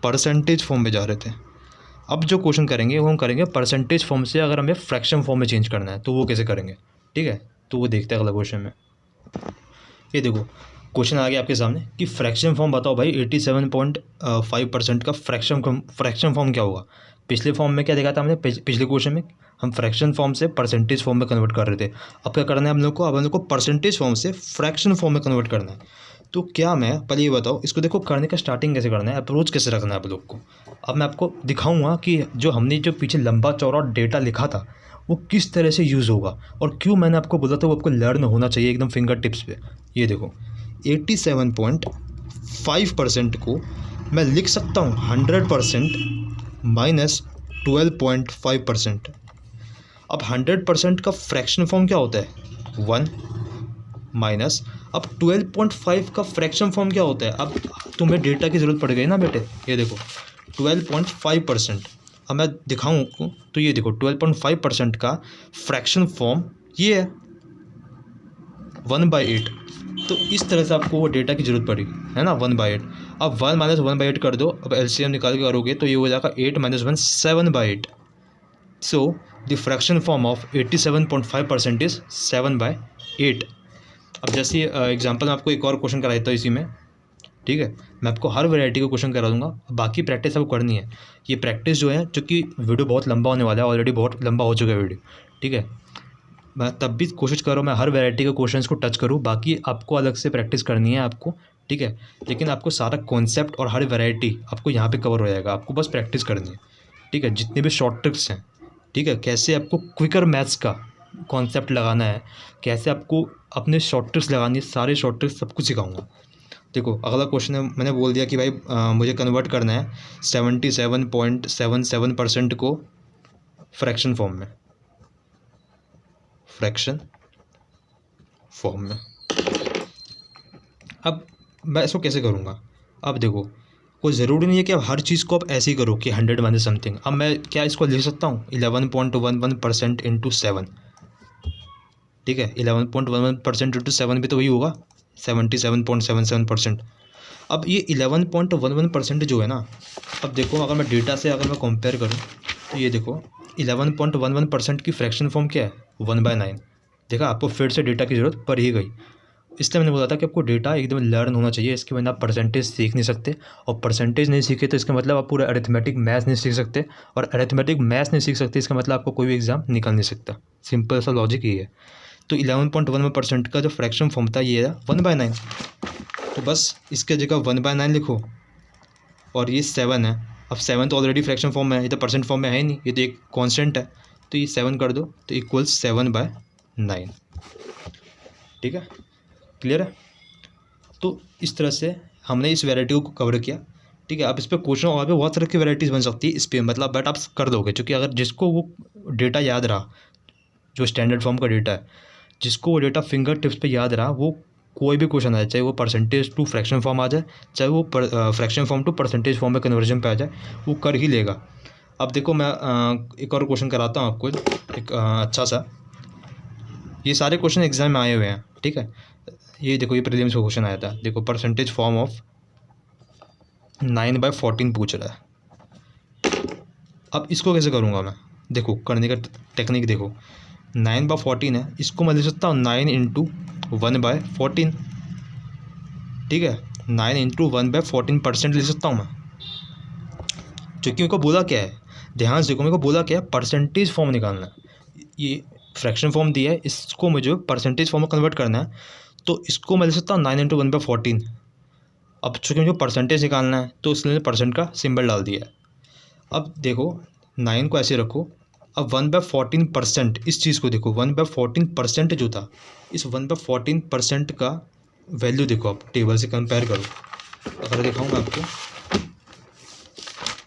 परसेंटेज फॉर्म में जा रहे थे। अब जो क्वेश्चन करेंगे वो हम करेंगे परसेंटेज फॉर्म से अगर हमें फ्रैक्शन फॉर्म में चेंज करना है तो वो कैसे करेंगे, ठीक है। तो वो देखते हैं अगला क्वेश्चन में। ये देखो क्वेश्चन आ गया आपके सामने कि फ्रैक्शन फॉर्म बताओ भाई 87.5% का फ्रैक्शन फॉर्म क्या होगा। पिछले फॉर्म में क्या देखा था हमने, पिछले क्वेश्चन में हम फ्रैक्शन फॉर्म से परसेंटेज फॉर्म में कन्वर्ट कर रहे थे। अब क्या करना है हम लोग को, अब हम लोग को परसेंटेज फॉर्म से फ्रैक्शन फॉर्म में कन्वर्ट करना है। तो क्या मैं पहले ये बताओ, इसको देखो करने का स्टार्टिंग कैसे करना है, अप्रोच कैसे रखना है आप लोग को। अब मैं आपको दिखाऊंगा कि जो हमने जो पीछे लंबा चौड़ा डेटा लिखा था वो किस तरह से यूज़ होगा और क्यों मैंने आपको बोला था वो आपको लर्न होना चाहिए एकदम फिंगर टिप्स पे। ये देखो 87.5% को मैं लिख सकता हूँ 100% माइनस 12.5%। अब 100% का फ्रैक्शन फॉर्म क्या होता है, 1 माइनस, अब 12.5 का फ्रैक्शन फॉर्म क्या होता है। अब तुम्हें डेटा की ज़रूरत पड़ गई ना बेटे, ये देखो 12.5%। अब मैं दिखाऊँ तो ये देखो 12.5% का फ्रैक्शन फॉर्म ये है 1/8। तो इस तरह से आपको वो डेटा की ज़रूरत पड़ी है ना, 1/8। अब 1 - 1/8 कर दो, अब LCM निकाल के करोगे तो ये हो जाएगा 8 - 1 7/8। So the fraction form of 87.5% is 7/8। अब जैसे एग्जांपल में आपको एक और क्वेश्चन करा देता हूँ इसी में, ठीक है। मैं आपको हर वैरायटी का क्वेश्चन करा दूंगा, बाकी प्रैक्टिस आपको करनी है। ये प्रैक्टिस जो है, चूँकि वीडियो बहुत लंबा होने वाला है, ऑलरेडी बहुत लंबा हो चुका है वीडियो, ठीक है। मैं तब भी कोशिश करो मैं हर वैरायटी के क्वेश्चंस को टच करूँ, बाकी आपको अलग से प्रैक्टिस करनी है आपको, ठीक है। लेकिन आपको सारा कॉन्सेप्ट और हर वैरायटी आपको यहाँ पे कवर हो जाएगा, आपको बस प्रैक्टिस करनी है, ठीक है। जितने भी शॉर्ट ट्रिक्स हैं, ठीक है, कैसे आपको क्विकर मैथ्स का कॉन्सेप्ट लगाना है, कैसे आपको अपने शॉर्ट ट्रिक्स लगानी है, सारे शॉर्ट ट्रिक्स सब कुछ सिखाऊंगा। देखो अगला क्वेश्चन है, मैंने बोल दिया कि भाई मुझे कन्वर्ट करना है 77.77% को फ्रैक्शन फॉर्म में, फ्रैक्शन फॉर्म में। अब मैं इसको कैसे करूँगा, अब देखो कोई ज़रूरी नहीं है कि आप हर चीज़ को आप ऐसे ही करो कि 100 माइनस समथिंग। अब मैं क्या इसको लिख सकता हूँ 11.11% इंटू 7, ठीक है। 11.11% इंटू 7 भी तो वही होगा 77.77%। अब ये 11.11% जो है ना, अब देखो अगर मैं डेटा से अगर मैं कंपेयर करूँ तो ये देखो 11.11% की फ्रैक्शन फॉर्म क्या है, 1/9। देखा आपको फिर से डेटा की ज़रूरत पड़ ही गई, इसलिए मैंने बोला था कि आपको डेटा एकदम लर्न होना चाहिए, इसके बिना आप परसेंटेज सीख नहीं सकते, और परसेंटेज नहीं सीखे तो इसका मतलब आप पूरा अरिथमेटिक मैथ्स नहीं सीख सकते, और अरिथमेटिक मैथ्स नहीं सीख सकते इसका मतलब आपको कोई भी एग्ज़ाम निकल नहीं सकता। सिंपल सा लॉजिक ये है। तो 11.11% का जो फ्रैक्शन फॉर्म था ये है 1/9, तो बस इसके जगह 1/9 लिखो, और ये 7 है। अब 7 तो ऑलरेडी फ्रैक्शन फॉर्म में है, ये तो परसेंट फॉर्म में है ही नहीं, ये तो एक कॉन्स्टेंट है, तो ये 7 कर दो तो इक्वल 7/9, ठीक है। क्लियर है। तो इस तरह से हमने इस वैरायटी को कवर किया, ठीक है। अब इस पर क्वेश्चन और भी बहुत तरह की वैरायटीज़ बन सकती है इस पर, मतलब बट आप कर दोगे, क्योंकि अगर जिसको वो डेटा याद रहा, जो स्टैंडर्ड फॉर्म का डेटा है, जिसको वो डेटा फिंगर टिप्स पे याद रहा, वो कोई भी क्वेश्चन आ जाए, चाहे वो परसेंटेज टू फ्रैक्शन फॉर्म आ जाए, चाहे वो fraction form to percentage form में कन्वर्जन पे आ जाए, वो कर ही लेगा। अब देखो मैं एक और क्वेश्चन कराता हूँ आपको, एक अच्छा सा। ये सारे क्वेश्चन एग्जाम में आए हुए हैं, ठीक है। ये देखो, ये प्रीलिम्स का क्वेश्चन आया था। देखो, परसेंटेज फॉर्म ऑफ 9/14 पूछ रहा है। अब इसको कैसे करूँगा मैं? देखो करने का टेक्निक देखो, 9/14 है, इसको मैं लिख सकता हूँ 9 इंटू 1/14, ठीक है। 9 इंटू 1/14% लिख सकता हूँ मैं, क्योंकि मेरे को बोला क्या है, ध्यान से देखो, मेरे को बोला क्या है, परसेंटेज फॉर्म निकालना है। ये फ्रैक्शन फॉर्म दिया है, इसको मुझे परसेंटेज फॉर्म में कन्वर्ट करना है, तो इसको मैं लिख सकता हूँ 9 इंटू 1/14। अब चूँकि मुझे परसेंटेज निकालना है तो इसलिए परसेंट का सिंबल डाल दिया है। अब देखो 9 को ऐसे रखो, अब 1/14% इस चीज़ को देखो, 1/14% जो था, इस 1/14% का वैल्यू देखो, आप टेबल से कंपेयर करो। अगर दिखाऊँ मैं आपको,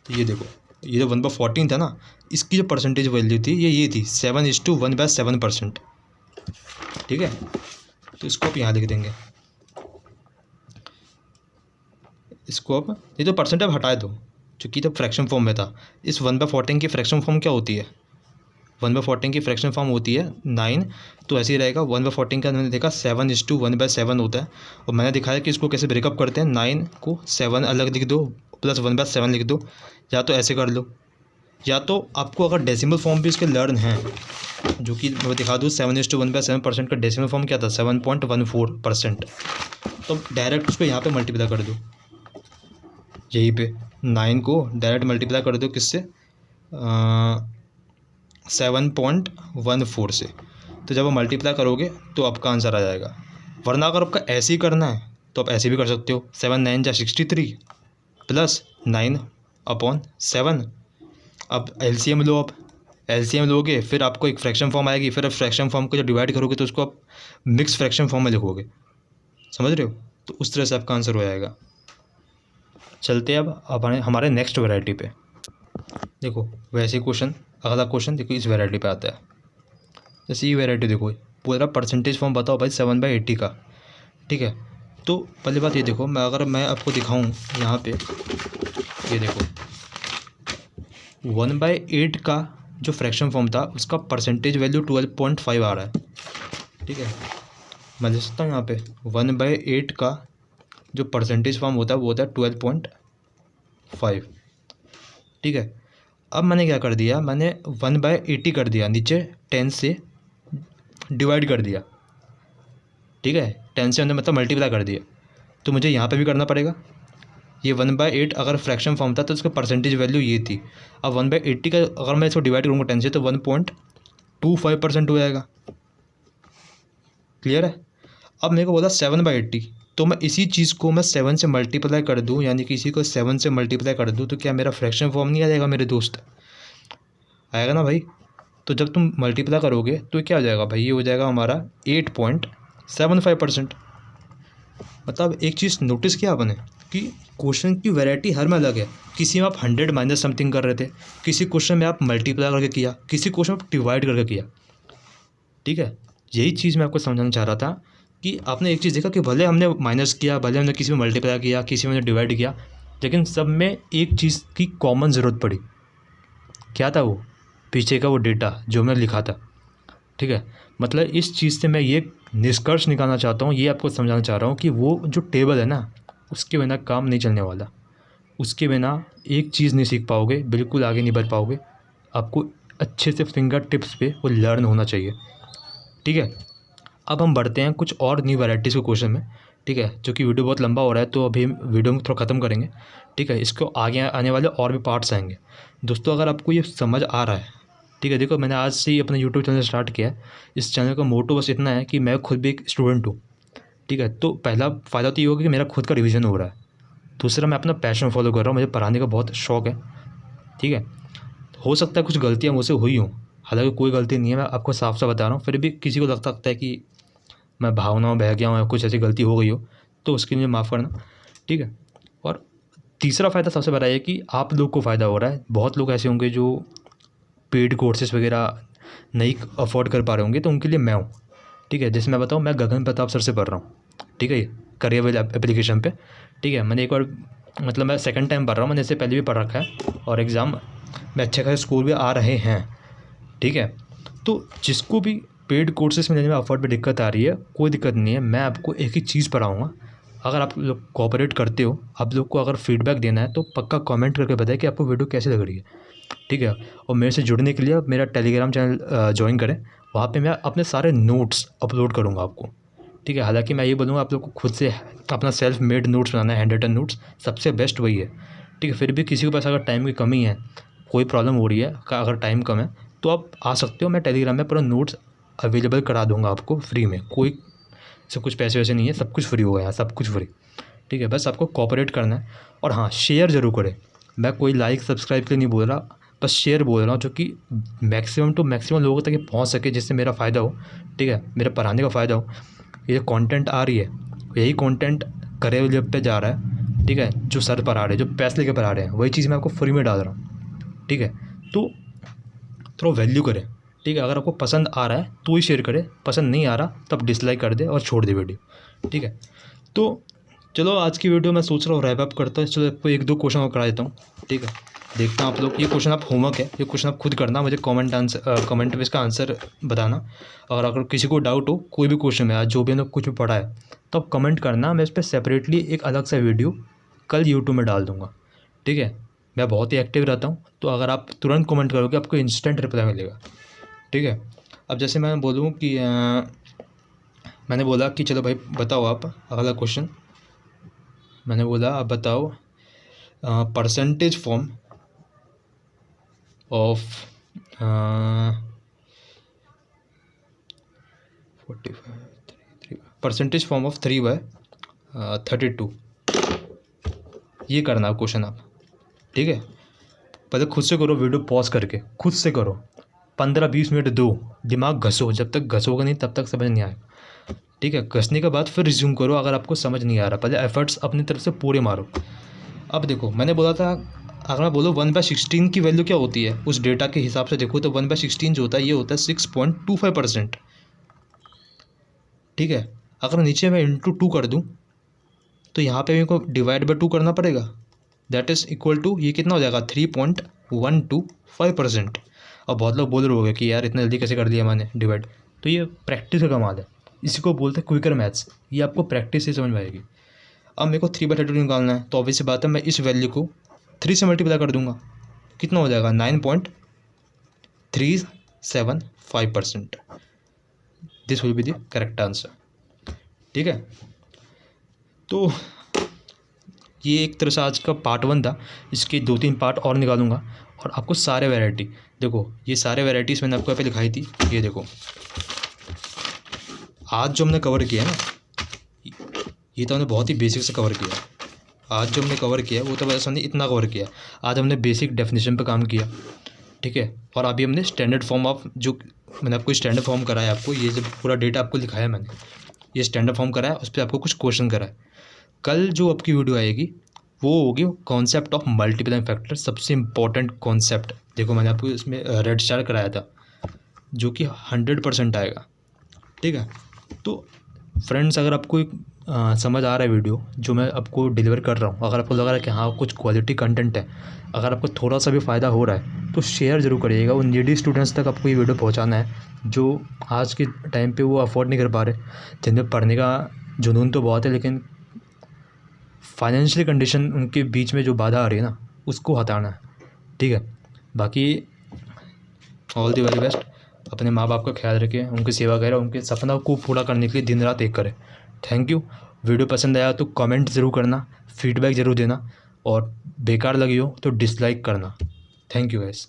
तो ये देखो, ये जो 1/14 था ना, इसकी जो परसेंटेज वैल्यू थी ये थी 7:1/7%, ठीक है। तो इसको आप यहाँ लिख देंगे, इसको आप ये तो परसेंट आप हटा दो, क्योंकि तो फ्रैक्शन फॉर्म में था। इस 1/14 की फ्रैक्शन फॉर्म क्या होती है? 1/14 की फ्रैक्शन फॉर्म होती है 9, तो ऐसे ही रहेगा। 1/14 का मैंने देखा 7:1/7 होता है, और मैंने दिखाया कि इसको कैसे ब्रेकअप करते हैं। 9 को 7 अलग लिख दो, प्लस 1/7 लिख दो, या तो ऐसे कर लो, या तो आपको अगर डेसिमल फॉर्म भी इसके लर्न हैं, जो कि मैं दिखा दूँ, 7:1/7% का डेसिमल फॉर्म क्या था, 7.14%। तो डायरेक्ट उसको यहाँ पे मल्टीप्लाई कर दो, यहीं पे 9 को डायरेक्ट मल्टीप्लाई कर दो किससे, 7.14 से। तो जब आप मल्टीप्लाई करोगे तो आपका आंसर आ जाएगा। वरना अगर आपका ऐसे ही करना है तो आप ऐसे भी कर सकते हो, 7 9 जा 63 प्लस 9/7। अब एलसीएम लो, आप एलसीएम लोगे, फिर आपको एक फ्रैक्शन फॉर्म आएगी, फिर आप फ्रैक्शन फॉर्म को जब डिवाइड करोगे तो उसको आप मिक्स फ्रैक्शन फॉर्म में लिखोगे, समझ रहे हो? तो उस तरह से आपका आंसर हो जाएगा। चलते हैं अब हमारे नेक्स्ट वैरायटी पे। देखो वैसे क्वेश्चन, अगला क्वेश्चन देखो इस वैरायटी पे आता है। जैसे ये वैरायटी देखो, पूरा परसेंटेज फॉर्म बताओ भाई 7/80 का, ठीक है। तो पहली बात ये देखो, मैं आपको दिखाऊं यहाँ पे, ये देखो 1/8 का जो फ्रैक्शन फॉर्म था उसका परसेंटेज वैल्यू 12.5 आ रहा है, ठीक है। मैं लिख सकता हूँ यहाँ पे 1/8 का जो परसेंटेज फॉर्म होता है वो होता है 12.5, ठीक है। अब मैंने क्या कर दिया, मैंने 1/80 कर दिया, नीचे 10 से डिवाइड कर दिया, ठीक है। 10 से मतलब मल्टीप्लाई कर दिया, तो मुझे यहाँ पे भी करना पड़ेगा। ये 1/8 अगर फ्रैक्शन फॉर्म था तो उसका परसेंटेज वैल्यू ये थी। अब 1/80 का अगर मैं इसको डिवाइड करूँगा 10 से तो 1.25% हो जाएगा, क्लियर है। अब मेरे को बोला 7/80, तो मैं इसी चीज़ को मैं 7 से मल्टीप्लाई कर दूं, यानी कि इसी को 7 से मल्टीप्लाई कर दूं, तो क्या मेरा फ्रैक्शन फॉर्म नहीं आ जाएगा मेरे दोस्त? आएगा ना भाई। तो जब तुम मल्टीप्लाई करोगे तो क्या हो जाएगा भाई, ये हो जाएगा हमारा 8.75%। मतलब एक चीज़ नोटिस किया आपने कि क्वेश्चन की वैरायटी हर में अलग है। किसी में आप 100 माइनस समथिंग कर रहे थे, किसी क्वेश्चन में आप मल्टीप्लाई करके किया, किसी क्वेश्चन में आप डिवाइड करके किया, ठीक है। यही चीज़ मैं आपको समझाना चाह रहा था कि आपने एक चीज़ देखा कि भले हमने माइनस किया, भले हमने किसी में मल्टीप्लाई किया, किसी में डिवाइड किया, लेकिन सब में एक चीज़ की कॉमन ज़रूरत पड़ी। क्या था वो? पीछे का वो डेटा जो मैंने लिखा था, ठीक है। मतलब इस चीज़ से मैं ये निष्कर्ष निकालना चाहता हूँ, ये आपको समझाना चाह रहा हूँ कि वो जो टेबल है ना, उसके बिना काम नहीं चलने वाला। उसके बिना एक चीज़ नहीं सीख पाओगे, बिल्कुल आगे नहीं बढ़ पाओगे। आपको अच्छे से फिंगर टिप्स पे वो लर्न होना चाहिए, ठीक है। अब हम बढ़ते हैं कुछ और न्यू वैराइटीज़ के क्वेश्चन में, ठीक है। जो कि वीडियो बहुत लंबा हो रहा है तो अभी वीडियो में थोड़ा ख़त्म करेंगे, ठीक है। इसको आगे आने वाले और भी पार्ट्स आएंगे। दोस्तों अगर आपको ये समझ आ रहा है, ठीक है, देखो मैंने आज से ही अपना यूट्यूब चैनल स्टार्ट किया है। इस चैनल का मोटो बस इतना है कि मैं खुद भी एक स्टूडेंट हूँ, ठीक है। तो पहला फ़ायदा तो ये होगा कि मेरा खुद का रिवीजन हो रहा है। दूसरा, मैं अपना पैशन फॉलो कर रहा हूँ, मुझे पढ़ाने का बहुत शौक़ है, ठीक है। हो सकता है कुछ गलतियाँ मुझसे हुई हों, हालांकि कोई गलती नहीं है, मैं आपको साफ साफ बता रहा हूँ। फिर भी किसी को लगता है कि मैं भावनाओं बह गया हूँ या कुछ ऐसी गलती हो गई हो, तो उसके लिए माफ़ करना, ठीक है। और तीसरा फ़ायदा सबसे बड़ा है कि आप लोग को फ़ायदा हो रहा है। बहुत लोग ऐसे होंगे जो पेड कोर्सेज़ वगैरह नहीं अफोर्ड कर पा रहे होंगे, तो उनके लिए मैं हूँ, ठीक है। जैसे मैं बताऊँ, मैं गगन प्रताप सर से पढ़ रहा हूँ, ठीक है, करियर वेल एप्लीकेशन पे, ठीक है। मैंने एक बार मतलब मैं सेकंड टाइम पढ़ रहा हूँ, मैंने इससे पहले भी पढ़ रखा है और एग्ज़ाम में अच्छे खासे स्कोर भी आ रहे हैं, ठीक है। तो जिसको भी पेड कोर्सेज में लेने में अफोर्ड में दिक्कत आ रही है, कोई दिक्कत नहीं है, मैं आपको एक ही चीज़ पढ़ाऊँगा। अगर आप लोग कोऑपरेट करते हो, आप लोग को अगर फीडबैक देना है तो पक्का कमेंट करके बताएं कि आपको वीडियो कैसी लग रही है, ठीक है। और मेरे से जुड़ने के लिए आप मेरा टेलीग्राम चैनल ज्वाइन करें, वहाँ पे मैं अपने सारे नोट्स अपलोड करूँगा आपको, ठीक है। हालांकि मैं ये बोलूँगा आप लोग को खुद से अपना सेल्फ मेड नोट्स बनाना है, हैंड रिटन नोट्स सबसे बेस्ट वही है, ठीक है। फिर भी किसी के पास अगर टाइम की कमी है, कोई प्रॉब्लम हो रही है, अगर टाइम कम है तो आप आ सकते हो, मैं टेलीग्राम में पूरा नोट्स अवेलेबल करा दूँगा आपको फ्री में, कोई सब कुछ पैसे वैसे नहीं है, सब कुछ फ्री होगा यहाँ, सब कुछ फ्री, ठीक है। बस आपको कोऑपरेट करना है। और हाँ, शेयर ज़रूर करें, मैं कोई लाइक सब्सक्राइब के लिए नहीं बोल रहा, बस शेयर बोल रहा हूँ, जो कि मैक्सिमम टू मैक्सिमम लोगों तक ये पहुँच सके, जिससे मेरा फ़ायदा हो, ठीक है, मेरे पढ़ाने का फ़ायदा हो। ये कंटेंट आ रही है, यही कंटेंट करे लेवल पे जा रहा है, ठीक है, जो सर पढ़ा रहे हैं, जो पैसे लेके पढ़ा रहे हैं, वही चीज़ मैं आपको फ्री में डाल रहा हूँ, ठीक है। तो थोड़ा वैल्यू करें, ठीक है। अगर आपको पसंद आ रहा है तो ही शेयर करें, पसंद नहीं आ रहा तब डिसलाइक कर दे और छोड़ दे वीडियो, ठीक है। तो चलो आज की वीडियो मैं सोच रहा हूँ रैप अप करता हूँ। चलो आपको 1-2 क्वेश्चन और करा देता हूँ, ठीक है। देखता हूँ आप लोग, ये क्वेश्चन आप होमवर्क है, ये क्वेश्चन आप खुद करना, मुझे कमेंट में इसका आंसर बताना। और अगर किसी को डाउट हो कोई भी क्वेश्चन में, आज जो भी हमने कुछ भी पढ़ा है, तो आप कमेंट करना, मैं इस पर सेपरेटली एक अलग सा वीडियो कल यूट्यूब में डाल दूँगा, ठीक है। मैं बहुत ही एक्टिव रहता हूँ, तो अगर आप तुरंत कमेंट करोगे आपको इंस्टेंट रिप्लाई मिलेगा, ठीक है। अब जैसे मैं बोलूँ कि मैंने बोला कि चलो भाई बताओ आप अगला क्वेश्चन, मैंने बोला आप बताओ percentage form of percentage form of 3/32, ये करना क्वेश्चन आप, ठीक है। पहले खुद से करो, वीडियो पॉज करके खुद से करो, 15-20 मिनट दो, दिमाग घसो, जब तक घसोगे नहीं तब तक समझ नहीं आएगा, ठीक है। घसने के बाद फिर रिज्यूम करो अगर आपको समझ नहीं आ रहा, पहले एफर्ट्स अपनी तरफ से पूरे मारो। अब देखो मैंने बोला था, अगर मैं बोलो 1/16 की वैल्यू क्या होती है उस डेटा के हिसाब से देखो, तो 1/16 जो होता है ये होता है 6.25%, ठीक है। अगर नीचे मैं इंटू 2 कर दूँ तो यहाँ पे मेरे को डिवाइड बाई 2 करना पड़ेगा, दैट इज़ इक्वल टू, ये कितना हो जाएगा 3.125%। अब बहुत लोग बोल रहे होंगे कि यार इतना जल्दी कैसे कर दिया मैंने डिवाइड, तो ये प्रैक्टिस का कमाल है, इसी को बोलते हैं क्विकर मैथ्स, ये आपको प्रैक्टिस से समझ में आएगी। अब मेरे को 3/32 निकालना है, तो ऑब्वियस बात है मैं इस वैल्यू को 3 से मल्टीप्लाई कर दूंगा, कितना हो जाएगा 9.375%, this will be the correct answer, ठीक है। तो ये एक तरह से आज का पार्ट 1 था, इसके 2-3 पार्ट और निकालूंगा और आपको सारे वैरायटी, देखो ये सारे वैरायटीज़ मैंने आपको यहाँ पे दिखाई थी, ये देखो आज जो हमने कवर किया है ना, ये तो हमने बहुत ही बेसिक से कवर किया। आज जो हमने कवर किया वो तो वैसे हमने इतना कवर किया, आज हमने बेसिक डेफिनेशन पे काम किया, ठीक है। और अभी हमने स्टैंडर्ड फॉर्म ऑफ, जो मैंने आपको स्टैंडर्ड फॉर्म कराया, आपको ये जो पूरा डेटा आपको दिखाया मैंने, ये स्टैंडर्ड फॉर्म कराया, उस पर आपको कुछ क्वेश्चन कराया। कल जो आपकी वीडियो आएगी वो होगी कॉन्सेप्ट ऑफ मल्टीप्लाइंग फैक्टर, सबसे इंपॉर्टेंट कॉन्सेप्ट। देखो मैंने आपको इसमें रेड स्टार कराया था जो कि 100% आएगा, ठीक है। तो फ्रेंड्स अगर आपको समझ आ रहा है वीडियो जो मैं आपको डिलीवर कर रहा हूँ, अगर आपको लग रहा है कि हाँ कुछ क्वालिटी कंटेंट है, अगर आपको थोड़ा सा भी फ़ायदा हो रहा है तो शेयर ज़रूर करिएगा। उन नीडी स्टूडेंट्स तक आपको ये वीडियो पहुँचाना है जो आज के टाइम पे वो अफोर्ड नहीं कर पा रहे, जिन्हें पढ़ने का जुनून तो बहुत है लेकिन फाइनेंशियल कंडीशन उनके बीच में जो बाधा आ रही है ना, उसको हटाना है, ठीक है। बाकी ऑल द वेरी बेस्ट, अपने माँ बाप का ख्याल रखें, उनकी सेवा करें, उनके सपना को पूरा करने के लिए दिन रात एक करें। Thank you. वीडियो पसंद आया तो कमेंट ज़रूर करना, फीडबैक ज़रूर देना, और बेकार लगी हो तो डिसलाइक करना। Thank you guys.